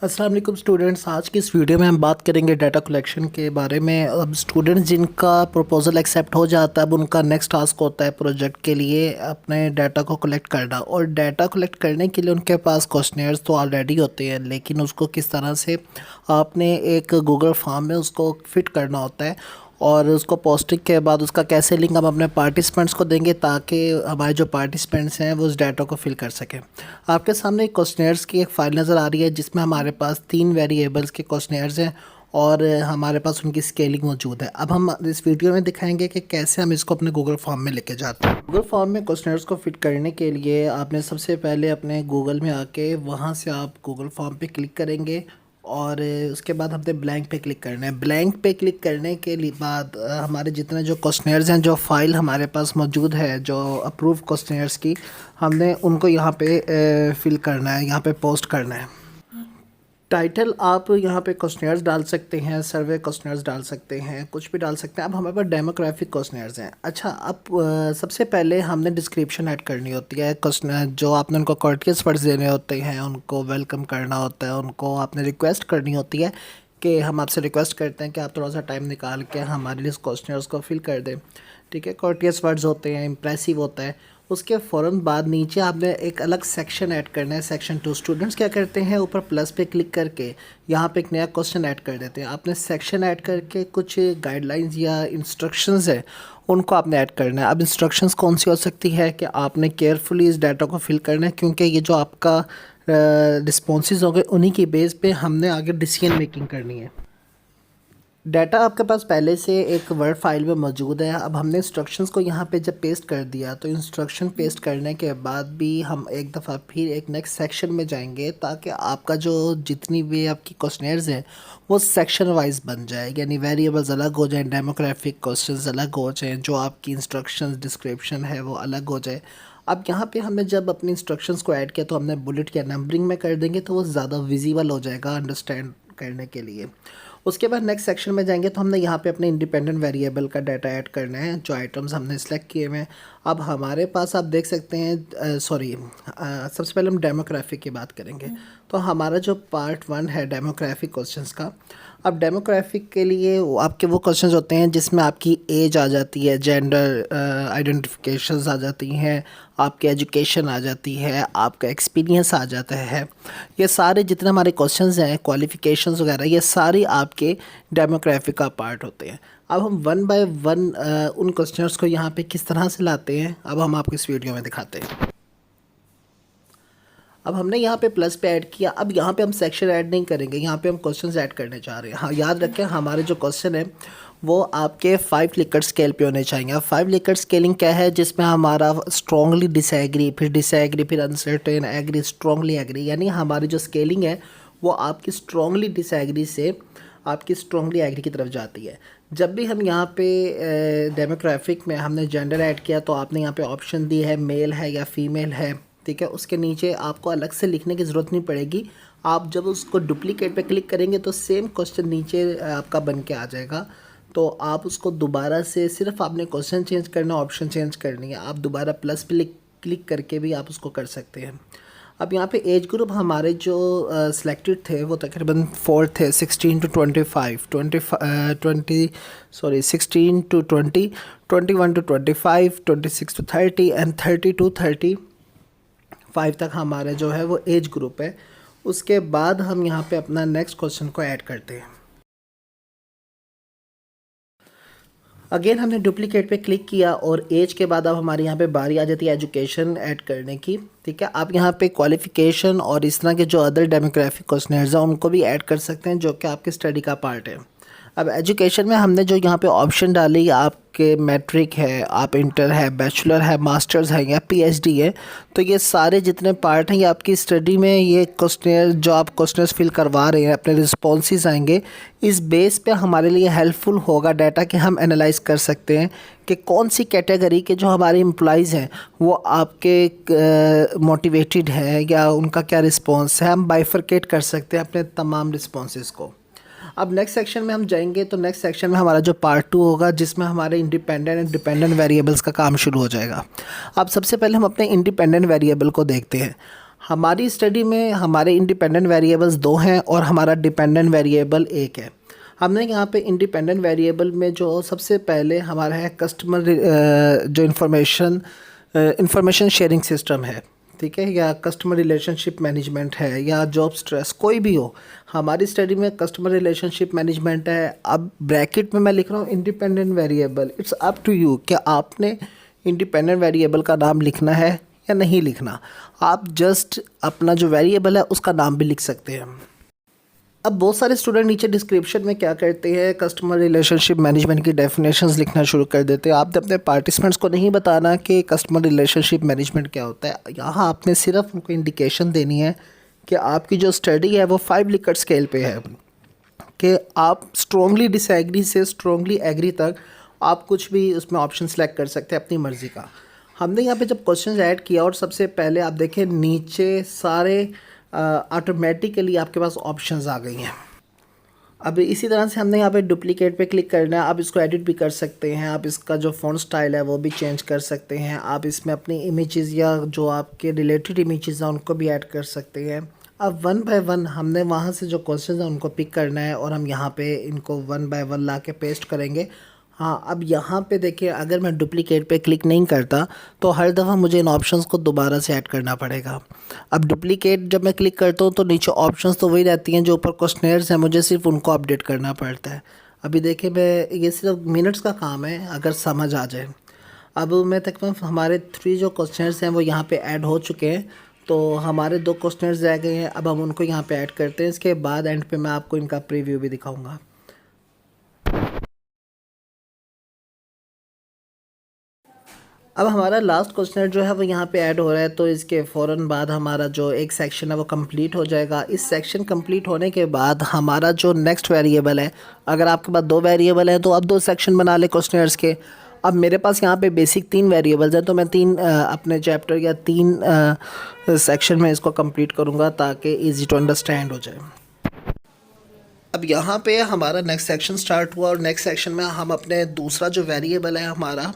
अस्सलाम वालेकुम स्टूडेंट्स। आज की इस वीडियो में हम बात करेंगे डाटा कलेक्शन के बारे में। अब स्टूडेंट्स जिनका प्रपोजल एक्सेप्ट हो जाता है, अब उनका नेक्स्ट टास्क होता है प्रोजेक्ट के लिए अपने डाटा को कलेक्ट करना। और डाटा कलेक्ट करने के लिए उनके पास क्वेश्चनेयर्स तो ऑलरेडी होते हैं, लेकिन उसको किस तरह से आपने एक गूगल फॉर्म में उसको फिट करना होता है और उसको पोस्टिंग के बाद उसका कैसे लिंक हम अपने पार्टिसिपेंट्स को देंगे ताकि हमारे जो पार्टिसिपेंट्स हैं वो उस डाटा को फिल कर सकें। आपके सामने एक क्वेश्चनेयर्स की एक फ़ाइल नज़र आ रही है जिसमें हमारे पास 3 वेरिएबल्स के क्वेश्चनेयर्स हैं और हमारे पास उनकी स्केलिंग मौजूद है। अब हम इस वीडियो में दिखाएंगे कि कैसे हम इसको अपने गूगल फॉर्म में लेके जाते हैं। गूगल फॉर्म में क्वेश्चनेयर्स को फिट करने के लिए आपने सबसे पहले अपने गूगल में आके वहाँ से आप गूगल फॉर्म पे क्लिक करेंगे और उसके बाद हमने ब्लैंक पे क्लिक करना है। ब्लैंक पे क्लिक करने के लिए बाद हमारे जितने जो क्वेश्चनेयर्स हैं, जो फाइल हमारे पास मौजूद है जो अप्रूव क्वेश्चनेयर्स की, हमने उनको यहाँ पे फिल करना है, यहाँ पे पोस्ट करना है। टाइटल आप यहाँ पे क्वेश्चनेयर्स डाल सकते हैं, सर्वे क्वेश्चनेयर्स डाल सकते हैं, कुछ भी डाल सकते हैं। अब हमारे पास डेमोग्राफिक क्वेश्चनेयर्स हैं। अच्छा, अब सबसे पहले हमने डिस्क्रिप्शन ऐड करनी होती है। क्वेश्चन जो आपने उनको कोर्टियस वर्ड्स देने होते हैं, उनको वेलकम करना होता है, उनको आपने रिक्वेस्ट करनी होती है कि हम आपसे रिक्वेस्ट करते हैं कि आप थोड़ा सा टाइम निकाल के हमारे लिए क्वेश्चनेयर्स को फिल कर दें। ठीक है, कोर्टियस वर्ड्स होते हैं, इम्प्रेसिव होता है। उसके फ़ौरन बाद नीचे आपने एक अलग सेक्शन ऐड करना है, सेक्शन 2। स्टूडेंट्स क्या करते हैं, ऊपर प्लस पे क्लिक करके यहाँ पे एक नया क्वेश्चन ऐड कर देते हैं। आपने सेक्शन ऐड करके कुछ गाइडलाइंस या इंस्ट्रक्शंस है उनको आपने ऐड करना है। अब इंस्ट्रक्शंस कौन सी हो सकती है कि आपने केयरफुली इस डाटा को फिल करना है, क्योंकि ये जो आपका रिस्पॉन्सेज होंगे उन्हीं की बेस पे हमने आगे डिसीजन मेकिंग करनी है। डाटा आपके पास पहले से एक वर्ड फाइल में मौजूद है। अब हमने इंस्ट्रक्शंस को यहाँ पे जब पेस्ट कर दिया तो इंस्ट्रक्शन पेस्ट करने के बाद भी हम एक दफ़ा फिर एक नेक्स्ट सेक्शन में जाएंगे ताकि आपका जो जितनी भी आपकी क्वेश्चनेयर्स हैं वो सेक्शन वाइज बन जाए, यानी वेरिएबल्स अलग हो जाएं, डेमोग्राफिक क्वेश्चंस अलग हो जाएं, जो आपकी इंस्ट्रक्शंस डिस्क्रिप्शन है वो अलग हो जाए। अब यहाँ पे हमने जब अपनी इंस्ट्रक्शंस को ऐड किया तो हमने बुलेट या नंबरिंग में कर देंगे तो वो ज़्यादा विजिबल हो जाएगा अंडरस्टैंड करने के लिए। उसके बाद नेक्स्ट सेक्शन में जाएंगे तो हमने यहाँ पे अपने इंडिपेंडेंट वेरिएबल का डाटा ऐड करना है, जो आइटम्स हमने सेलेक्ट किए हुए हैं। अब हमारे पास आप देख सकते हैं, सबसे पहले हम डेमोग्राफिक की बात करेंगे। तो हमारा जो पार्ट 1 है डेमोग्राफिक क्वेश्चंस का। अब डेमोग्राफिक के लिए आपके वो क्वेश्चंस होते हैं जिसमें आपकी एज आ जाती है, जेंडर आइडेंटिफिकेशंस आ जाती हैं, आपकी एजुकेशन आ जाती है, आपका एक्सपीरियंस आ जाता है। ये सारे जितने हमारे क्वेश्चंस हैं, क्वालिफ़िकेशंस वगैरह, ये सारी आपके डेमोग्राफिक का पार्ट होते हैं। अब हम वन बाय वन उन क्वेश्चंस को यहाँ पे किस तरह से लाते हैं, अब हम आपको इस वीडियो में दिखाते हैं। अब हमने यहाँ पे प्लस पे ऐड किया। अब यहाँ पे हम सेक्शन ऐड नहीं करेंगे, यहाँ पे हम क्वेश्चंस ऐड करने जा रहे हैं। हाँ, याद रखें हमारे जो क्वेश्चन है वो आपके 5 लिकर्ट स्केल पे होने चाहिए। अब 5 लिकर्ट स्केलिंग क्या है, जिसमें हमारा स्ट्रॉन्गली डिसएग्री, फिर डिसएग्री, फिर अनसर्टेन, एग्री, स्ट्रॉन्गली एग्री, यानी हमारी जो स्केलिंग है वो आपकी स्ट्रॉन्गली डिसएग्री से आपकी स्ट्रॉन्गली एग्री की तरफ जाती है। जब भी हम यहाँ पे डेमोग्राफिक में हमने जेंडर ऐड किया तो आपने यहाँ पे ऑप्शन दी है मेल है या फीमेल है। ठीक है, उसके नीचे आपको अलग से लिखने की ज़रूरत नहीं पड़ेगी। आप जब उसको डुप्लीकेट पे क्लिक करेंगे तो सेम क्वेश्चन नीचे आपका बन के आ जाएगा। तो आप उसको दोबारा से, सिर्फ आपने क्वेश्चन चेंज करना, ऑप्शन चेंज करनी है। आप दोबारा प्लस पे क्लिक करके भी आप उसको कर सकते हैं। अब यहाँ पे एज ग्रुप हमारे जो सिलेक्टेड थे वो तकरीबन 4 थे, 16 to 25, 16 to 20, 21 to 25, 26 to 30 and 30 to 35 तक हमारे जो है वो एज ग्रुप है। उसके बाद हम यहाँ पे अपना नेक्स्ट क्वेश्चन को ऐड करते हैं। अगेन हमने डुप्लीकेट पे क्लिक किया और एज के बाद अब हमारे यहाँ पे बारी आ जाती है एजुकेशन ऐड करने की। ठीक है, आप यहाँ पे क्वालिफ़िकेशन और इस तरह के जो अदर डेमोग्राफिक क्वेश्चनर्स हैं उनको भी ऐड कर सकते हैं, जो कि आपके स्टडी का पार्ट है। अब एजुकेशन में हमने जो यहाँ पे ऑप्शन डाली, आपके मैट्रिक है, आप इंटर है, बैचलर है, मास्टर्स है या पीएचडी है, तो ये सारे जितने पार्ट हैं ये आपकी स्टडी में ये क्वेश्चनर जो आप क्वेश्चनर्स फिल करवा रहे हैं, अपने रिस्पॉन्सेज आएंगे। इस बेस पे हमारे लिए हेल्पफुल होगा डाटा कि हम एनालाइज कर सकते हैं कि कौन सी कैटेगरी के जो हमारे एम्प्लॉइज़ हैं वो आपके मोटिवेटेड है या उनका क्या रिस्पॉन्स है। हम बाइफरकेट कर सकते हैं अपने तमाम रिस्पॉन्सेज को। अब नेक्स्ट सेक्शन में हम जाएंगे तो नेक्स्ट सेक्शन में हमारा जो पार्ट 2 होगा जिसमें हमारे इंडिपेंडेंट एंड डिपेंडेंट वेरिएबल्स का काम शुरू हो जाएगा। अब सबसे पहले हम अपने इंडिपेंडेंट वेरिएबल को देखते हैं। हमारी स्टडी में हमारे इंडिपेंडेंट वेरिएबल्स दो हैं और हमारा डिपेंडेंट वेरिएबल एक है। हमने यहाँ पे इंडिपेंडेंट वेरिएबल में जो सबसे पहले हमारा है कस्टमर जो इंफॉर्मेशन शेयरिंग सिस्टम है, ठीक है, या कस्टमर रिलेशनशिप मैनेजमेंट है या जॉब स्ट्रेस, कोई भी हो। हमारी स्टडी में कस्टमर रिलेशनशिप मैनेजमेंट है। अब ब्रैकेट में मैं लिख रहा हूँ independent variable. It's up to you कि आपने इंडिपेंडेंट वेरिएबल का नाम लिखना है या नहीं लिखना। आप जस्ट अपना जो वेरिएबल है उसका नाम भी लिख सकते हैं। अब बहुत सारे स्टूडेंट नीचे डिस्क्रिप्शन में क्या करते हैं, कस्टमर रिलेशनशिप मैनेजमेंट की डेफिनेशंस लिखना शुरू कर देते हैं। आपने अपने पार्टिसिपेंट्स को नहीं बताना कि कस्टमर रिलेशनशिप मैनेजमेंट क्या होता है। यहाँ आपने सिर्फ उनको इंडिकेशन देनी है कि आपकी जो स्टडी है वो 5 लिकर्ट स्केल पे है, कि आप स्ट्रॉन्गली डिसएग्री से स्ट्रॉन्गली एग्री तक आप कुछ भी उसमें ऑप्शन सेलेक्ट कर सकते हैं अपनी मर्ज़ी का। हमने यहाँ पे जब क्वेश्चन ऐड किया और सबसे पहले आप देखें नीचे सारे ऑटोमेटिकली आपके पास ऑप्शंस आ गई हैं। अब इसी तरह से हमने यहाँ पे डुप्लीकेट पे क्लिक करना है। आप इसको एडिट भी कर सकते हैं, आप इसका जो फ़ॉन्ट स्टाइल है वो भी चेंज कर सकते हैं, आप इसमें अपनी इमेजेस या जो आपके रिलेटेड इमेजेस हैं उनको भी ऐड कर सकते हैं। अब वन बाय वन हमने वहाँ से जो क्वेश्चन हैं उनको पिक करना है और हम यहाँ पे इनको वन बाय वन ला के पेस्ट करेंगे। हाँ, अब यहाँ पे देखिए, अगर मैं डुप्लीकेट पे क्लिक नहीं करता तो हर दफ़ा मुझे इन ऑप्शंस को दोबारा से ऐड करना पड़ेगा। अब डुप्लीकेट जब मैं क्लिक करता हूँ तो नीचे ऑप्शंस तो वही रहती हैं जो ऊपर क्वेश्चनेयर्स हैं, मुझे सिर्फ उनको अपडेट करना पड़ता है। अभी देखिए, मैं ये सिर्फ मिनट्स का काम है अगर समझ आ जाए। अब मैं तकरीबन हमारे 3 जो क्वेश्चनर्स हैं वो यहाँ पे ऐड हो चुके हैं, तो हमारे 2 क्वेश्चनर्स रह गए हैं। अब हम उनको यहाँ पे ऐड करते हैं। इसके बाद एंड पे मैं आपको इनका प्रीव्यू भी दिखाऊंगा। अब हमारा लास्ट क्वेश्चनर जो है वो यहाँ पे ऐड हो रहा है, तो इसके फ़ौरन बाद हमारा जो एक सेक्शन है वो कंप्लीट हो जाएगा। इस सेक्शन कंप्लीट होने के बाद हमारा जो नेक्स्ट वेरिएबल है, अगर आपके पास 2 वेरिएबल हैं तो अब 2 सेक्शन बना ले क्वेश्चनर्स के। अब मेरे पास यहाँ पे बेसिक 3 वेरिएबल्स हैं, तो मैं 3 अपने चैप्टर या 3 सेक्शन में इसको कंप्लीट करूँगा ताकि ईजी टू अंडरस्टैंड हो जाए। अब यहाँ पे हमारा नेक्स्ट सेक्शन स्टार्ट हुआ और नेक्स्ट सेक्शन में हम अपने दूसरा जो वेरिएबल है हमारा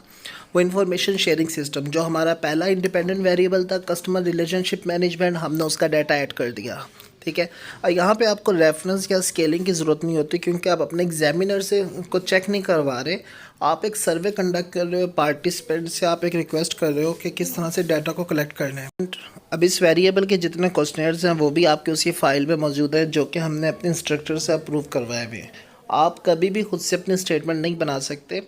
वो इन्फॉर्मेशन शेयरिंग सिस्टम, जो हमारा पहला इंडिपेंडेंट वेरिएबल था कस्टमर रिलेशनशिप मैनेजमेंट, हमने उसका डाटा ऐड कर दिया, ठीक है। और यहाँ पे आपको रेफरेंस या स्केलिंग की ज़रूरत नहीं होती क्योंकि आप अपने एग्जामिनर से उनको चेक नहीं करवा रहे। आप एक सर्वे कंडक्ट कर रहे हो, पार्टिसिपेंट से आप एक रिक्वेस्ट कर रहे हो कि किस तरह से डाटा को कलेक्ट करना है। अब इस वेरिएबल के जितने क्वेश्चनर्स हैं वो भी आपके उसी फाइल में मौजूद है जो कि हमने अपने इंस्ट्रक्टर से अप्रूव करवाए हुए हैं। आप कभी भी खुद से अपने स्टेटमेंट नहीं बना सकते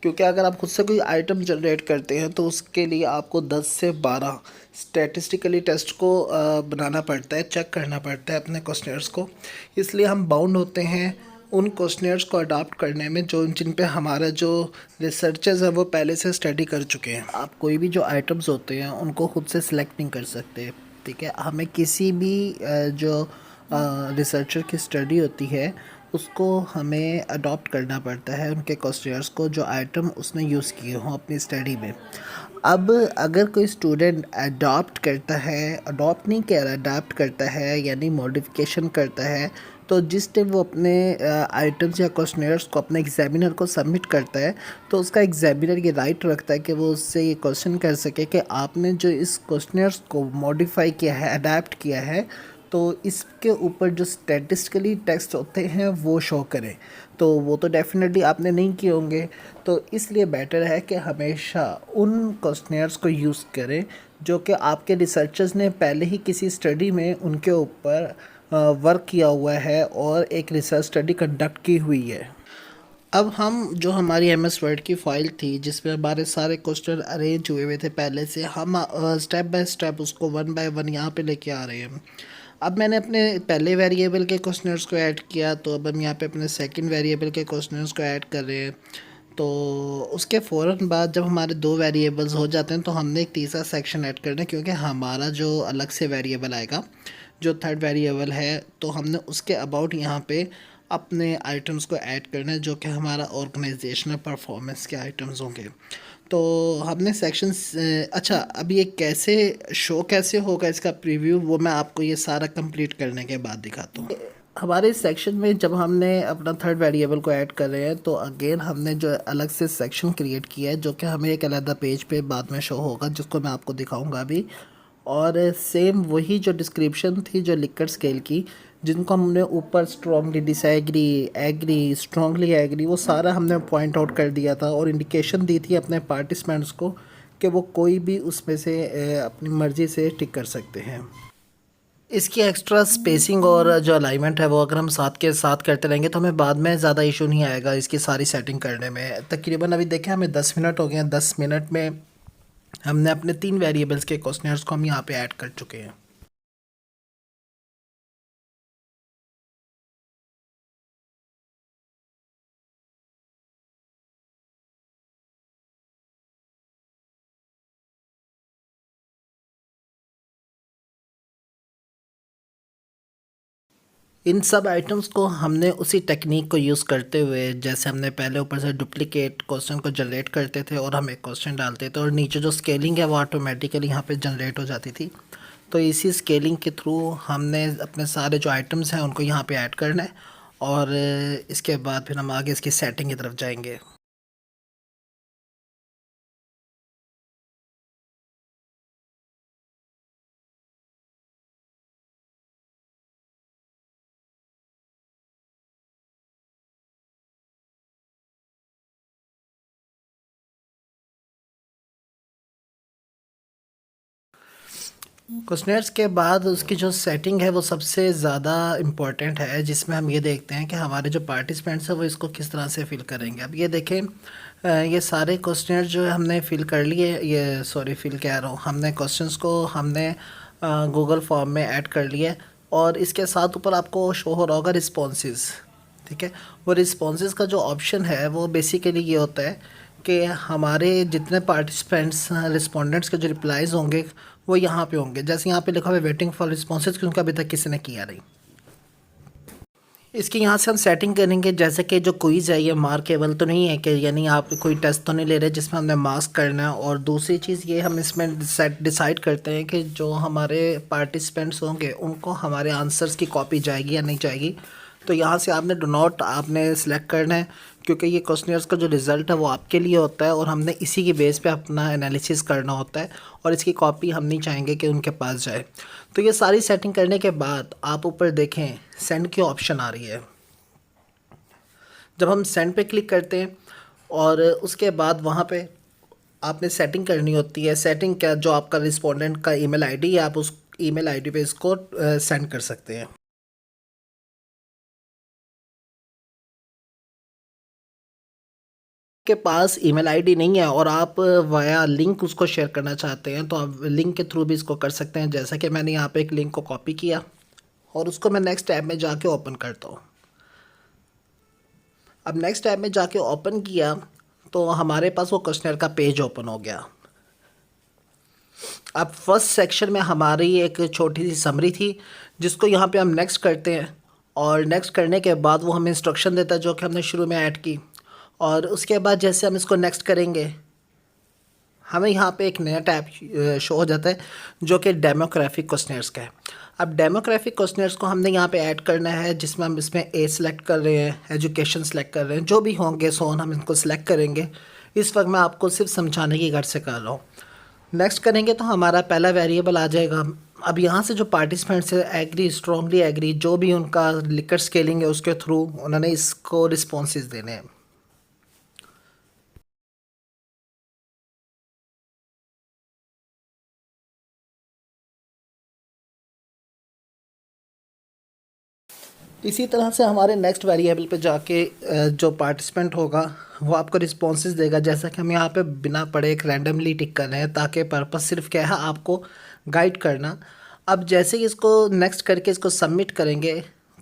क्योंकि अगर आप खुद से कोई आइटम जनरेट करते हैं तो उसके लिए आपको 10 से 12 स्टैटिस्टिकली टेस्ट को बनाना पड़ता है, चेक करना पड़ता है अपने क्वेश्चनर्स को। इसलिए हम बाउंड होते हैं उन क्वेश्चनर्स को अडॉप्ट करने में जो जिन पे हमारा जो रिसर्चर्स हैं वो पहले से स्टडी कर चुके हैं। आप कोई भी जो आइटम्स होते हैं उनको खुद से सिलेक्ट नहीं कर सकते, ठीक है। हमें किसी भी जो रिसर्चर की स्टडी होती है उसको हमें अडॉप्ट करना पड़ता है उनके क्वेश्चनर्स को जो आइटम उसने यूज़ किए हों अपनी स्टडी में। अब अगर कोई स्टूडेंट अडॉप्ट करता है, अडॉप्ट नहीं कह रहा, अडॉप्ट करता है यानी मॉडिफिकेशन करता है, तो जिस टाइम वो अपने आइटम्स या क्वेश्चनर्स को अपने एग्जामिनर को सबमिट करता है तो उसका एग्जामिनर ये राइट रखता है कि वो उससे ये क्वेश्चन कर सके कि आपने जो इस क्वेश्चनर्स को मॉडिफाई किया है, अडैप्ट किया है, तो इसके ऊपर जो स्टैटिस्टिकली टेक्स्ट होते हैं वो शो करें। तो वो तो डेफिनेटली आपने नहीं किए होंगे, तो इसलिए बेटर है कि हमेशा उन क्वेश्चनर्स को यूज़ करें जो कि आपके रिसर्चर्स ने पहले ही किसी स्टडी में उनके ऊपर वर्क किया हुआ है और एक रिसर्च स्टडी कंडक्ट की हुई है। अब हम जो हमारी MS वर्ड की फ़ाइल थी जिसमें हमारे सारे क्वेश्चन अरेंज हुए हुए थे पहले से, हम स्टेप बाय स्टेप उसको वन बाय वन यहाँ पे लेके आ रहे हैं। अब मैंने अपने पहले वेरिएबल के क्वेश्चनर्स को ऐड किया, तो अब हम यहाँ पे अपने सेकंड वेरिएबल के क्वेश्चनर्स को ऐड कर रहे हैं। तो उसके फ़ौरन बाद जब हमारे 2 वेरिएबल्स हो जाते हैं तो हमने एक तीसरा सेक्शन ऐड करना है क्योंकि हमारा जो अलग से वेरिएबल आएगा जो थर्ड वेरिएबल है, तो हमने उसके अबाउट यहाँ पे अपने आइटम्स को ऐड करना है जो कि हमारा ऑर्गेनाइजेशनल परफॉर्मेंस के आइटम्स होंगे। तो हमने सेक्शंस अच्छा, अब ये कैसे शो कैसे होगा इसका प्रीव्यू, वो मैं आपको ये सारा कंप्लीट करने के बाद दिखाता हूँ। हमारे इस सेक्शन में जब हमने अपना थर्ड वेरिएबल को ऐड कर रहे हैं तो अगेन हमने जो अलग से सेक्शन क्रिएट किया है जो कि हमें एक अलग पेज पे बाद में शो होगा जिसको मैं आपको दिखाऊंगा अभी। और सेम वही जो डिस्क्रिप्शन थी जो लिकर्ट स्केल की, जिनको हमने ऊपर strongly disagree, agree, strongly agree, वो सारा हमने पॉइंट आउट कर दिया था और इंडिकेशन दी थी अपने पार्टिसिपेंट्स को कि वो कोई भी उसमें से अपनी मर्ज़ी से टिक कर सकते हैं। इसकी एक्स्ट्रा स्पेसिंग और जो अलाइनमेंट है वो अगर हम साथ के साथ करते रहेंगे तो हमें बाद में ज़्यादा इशू नहीं आएगा इसकी सारी सेटिंग करने में। तकरीबन अभी देखें हमें 10 मिनट हो गए हैं। 10 मिनट में हमने अपने 3 वेरिएबल्स के क्वेश्चनर्स को हम यहाँ पे ऐड कर चुके हैं। इन सब आइटम्स को हमने उसी टेक्निक को यूज़ करते हुए, जैसे हमने पहले ऊपर से डुप्लीकेट क्वेश्चन को जनरेट करते थे और हम एक क्वेश्चन डालते थे और नीचे जो स्केलिंग है वो ऑटोमेटिकली यहाँ पे जनरेट हो जाती थी। तो इसी स्केलिंग के थ्रू हमने अपने सारे जो आइटम्स हैं उनको यहाँ पे ऐड करना है और इसके बाद फिर हम आगे इसकी सेटिंग की तरफ जाएंगे। क्वेश्चनर्स के बाद उसकी जो सेटिंग है वो सबसे ज़्यादा इम्पोर्टेंट है, जिसमें हम ये देखते हैं कि हमारे जो पार्टिसिपेंट्स हैं वो इसको किस तरह से फ़िल करेंगे। अब ये देखें, ये सारे क्वेश्चनर जो है हमने फ़िल कर लिए, ये सॉरी फ़िल कह रहा हूँ, हमने क्वेश्चंस को हमने गूगल फॉर्म में ऐड कर लिया और इसके साथ ऊपर आपको शो हो रहा होगा रिस्पॉन्सेज। ठीक है, वो रिस्पॉन्सेज का जो ऑप्शन है वो बेसिकली ये होता है कि हमारे जितने पार्टिसिपेंट्स रिस्पोंडेंट्स के जो रिप्लाईज़ होंगे वो यहाँ पे होंगे। जैसे यहाँ पे लिखा हुआ है वेटिंग फॉर रिस्पॉन्सेज, क्योंकि अभी तक किसी ने किया नहीं। इसकी यहाँ से हम सेटिंग करेंगे, जैसे कि जो क्विज़ है ये मार्केबल तो नहीं है कि यानी आप कोई टेस्ट तो नहीं ले रहे जिसमें हमने मार्क्स करना है। और दूसरी चीज़ ये हम इसमें डिसाइड करते हैं कि जो हमारे पार्टिसिपेंट्स होंगे उनको हमारे आंसर्स की कॉपी जाएगी या नहीं जाएगी। तो यहाँ से आपने डो नॉट आपने सेलेक्ट करना है, क्योंकि ये क्वेश्चनर्स का जो रिज़ल्ट है वो आपके लिए होता है और हमने इसी की बेस पे अपना एनालिसिस करना होता है और इसकी कॉपी हम नहीं चाहेंगे कि उनके पास जाए। तो ये सारी सेटिंग करने के बाद आप ऊपर देखें सेंड की ऑप्शन आ रही है। जब हम सेंड पे क्लिक करते हैं और उसके बाद वहाँ पे आपने सेटिंग करनी होती है। सेटिंग क्या, जो आपका रिस्पोंडेंट का ईमेल आईडी है आप उस ईमेल आईडी पे इसको सेंड कर सकते हैं। के पास ईमेल आईडी नहीं है और आप वाया लिंक उसको शेयर करना चाहते हैं तो आप लिंक के थ्रू भी इसको कर सकते हैं। जैसा कि मैंने यहाँ पे एक लिंक को कॉपी किया और उसको मैं नेक्स्ट टैब में जाके ओपन करता हूँ। अब नेक्स्ट टैब में जाके ओपन किया तो हमारे पास वो क्वेश्चनर का पेज ओपन हो गया। अब फर्स्ट सेक्शन में हमारी एक छोटी सी समरी थी जिसको यहाँ पे हम नेक्स्ट करते हैं और नेक्स्ट करने के बाद वो हमें इंस्ट्रक्शन देता है जो कि हमने शुरू में ऐड की। और उसके बाद जैसे हम इसको नेक्स्ट करेंगे हमें यहाँ पे एक नया टैब शो हो जाता है जो कि डेमोग्राफिक क्वेश्चनर्स का है। अब डेमोग्राफिक क्वेश्चनर्स को हमने यहाँ पे ऐड करना है, जिसमें हम इसमें ए सिलेक्ट कर रहे हैं, एजुकेशन सेलेक्ट कर रहे हैं, जो भी होंगे सोन हम इनको सिलेक्ट करेंगे। इस वक्त मैं आपको सिर्फ समझाने की घर से कर रहा हूँ। नेक्स्ट करेंगे तो हमारा पहला वेरिएबल आ जाएगा। अब यहाँ से जो पार्टिसिपेंट्स है एग्री, स्ट्रॉन्गली एग्री, जो भी उनका लिकर्ट स्केलिंग है उसके थ्रू उन्होंने इसको रिस्पॉन्सेज देने हैं। इसी तरह से हमारे नेक्स्ट वेरिएबल पे जाके जो पार्टिसिपेंट होगा वो आपको रिस्पॉन्सेज देगा। जैसा कि हम यहाँ पे बिना पढ़े एक रैंडमली टिक कर रहे हैं ताकि पर्पस सिर्फ क्या है आपको गाइड करना। अब जैसे ही इसको नेक्स्ट करके इसको सबमिट करेंगे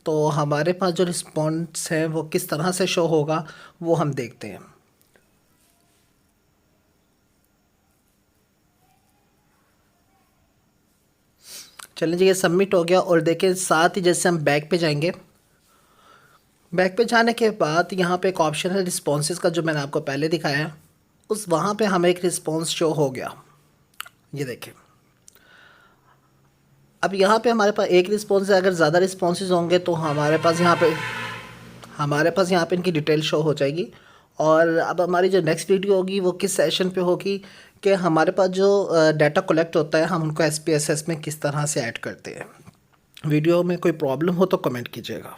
तो हमारे पास जो रिस्पॉन्स है वो किस तरह से शो होगा वो हम देखते हैं। चलिए जी, ये सबमिट हो गया और देखें साथ ही जैसे हम बैक पे जाएंगे, बैक पे जाने के बाद यहाँ पे एक ऑप्शन है रिस्पॉन्सेज का जो मैंने आपको पहले दिखाया है, उस वहाँ पे हमें एक रिस्पॉन्स शो हो गया। ये देखें, अब यहाँ पे हमारे पास एक रिस्पॉन्स है। अगर ज़्यादा रिस्पॉन्सेज होंगे तो हमारे पास यहाँ पे इनकी डिटेल शो हो जाएगी। और अब हमारी जो नेक्स्ट वीडियो होगी वो किस सेशन पे होगी कि हमारे पास जो डाटा कलेक्ट होता है हम उनको SPSS में किस तरह से ऐड करते हैं। वीडियो में कोई प्रॉब्लम हो तो कमेंट कीजिएगा।